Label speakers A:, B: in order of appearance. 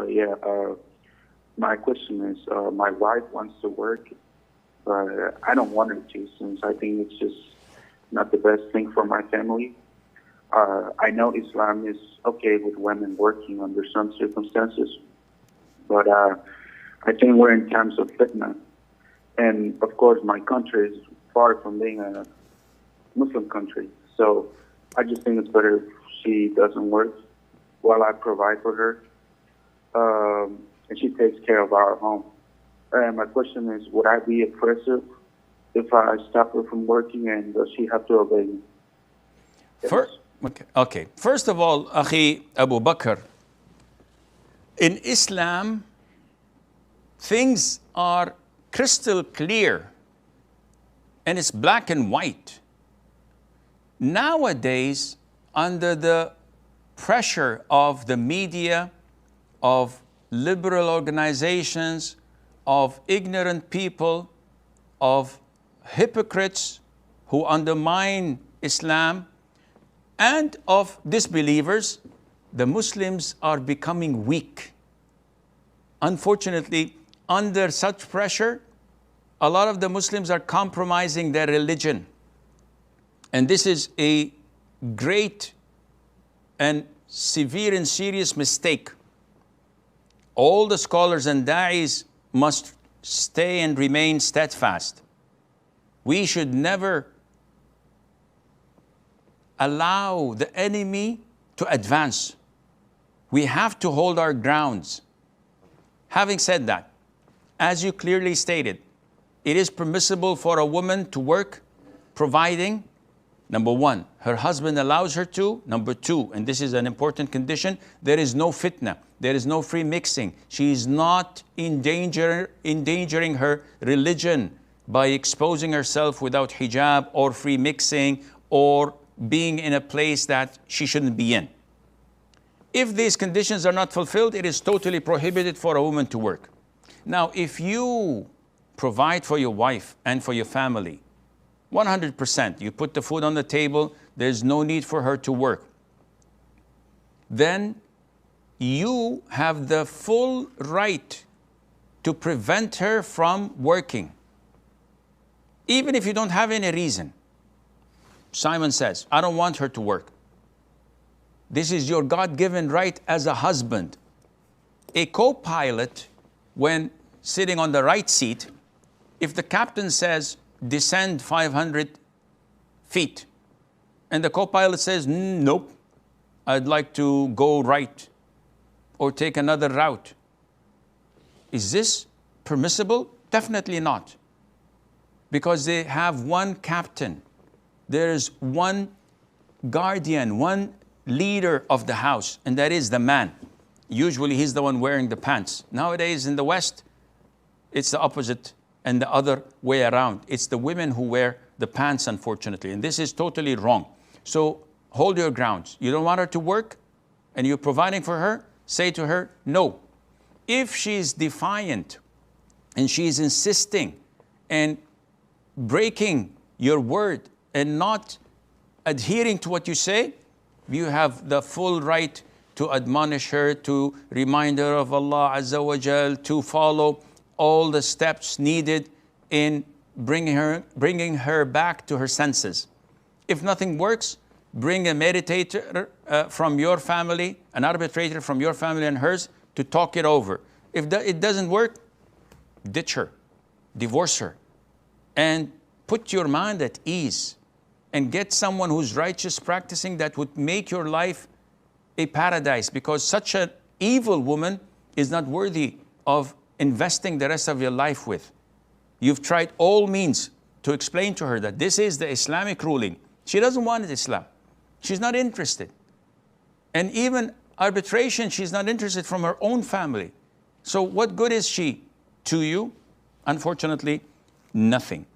A: Yeah, my question is, my wife wants to work, but I don't want her to, since I think it's just not the best thing for my family. I know Islam is okay with women working under some circumstances, but I think we're in times of fitna. And of course, my country is far from being a Muslim country. So I just think it's better if she doesn't work while I provide for her. And she takes care of our home. And my question is, would I be oppressive if I stop her from working, and does she have to obey me?
B: Okay. First of all, Akhi Abu Bakr, in Islam, things are crystal clear and it's black and white. Nowadays, under the pressure of the media, of liberal organizations, of ignorant people, of hypocrites who undermine Islam, and of disbelievers, the Muslims are becoming weak. Unfortunately, under such pressure, a lot of the Muslims are compromising their religion. And this is a great and severe and serious mistake. All the scholars and da'is must stay and remain steadfast. We should never allow the enemy to advance. We have to hold our grounds. Having said that, as you clearly stated, it is permissible for a woman to work, providing, number one, her husband allows her to. Number two, and this is an important condition, there is no fitna, there is no free mixing. She is not endangering her religion by exposing herself without hijab or free mixing or being in a place that she shouldn't be in. If these conditions are not fulfilled, it is totally prohibited for a woman to work. Now, if you provide for your wife and for your family, 100%, you put the food on the table, there's no need for her to work, then you have the full right to prevent her from working, even if you don't have any reason. Simon says, I don't want her to work. This is your God-given right as a husband. A co-pilot, when sitting on the right seat, if the captain says, descend 500 feet, and the co-pilot says, nope, I'd like to go right or take another route, is this permissible? Definitely not. Because they have one captain. There is one guardian, one leader of the house, and that is the man. Usually he's the one wearing the pants. Nowadays in the West, it's the opposite and the other way around. It's the women who wear the pants, unfortunately, and this is totally wrong. So hold your grounds. You don't want her to work and you're providing for her, say to her, no. If she's defiant and she's insisting and breaking your word and not adhering to what you say, you have the full right to admonish her, to remind her of Allah Azza wa Jal, to follow all the steps needed in bringing her back to her senses. If nothing works, bring a meditator from your family, an arbitrator from your family and hers, to talk it over. If it doesn't work, ditch her, divorce her, and put your mind at ease. And get someone who's righteous, practicing, that would make your life a paradise, because such an evil woman is not worthy of investing the rest of your life with. You've tried all means to explain to her that this is the Islamic ruling. She doesn't want Islam. She's not interested. And even arbitration, she's not interested from her own family. So what good is she to you? Unfortunately, nothing.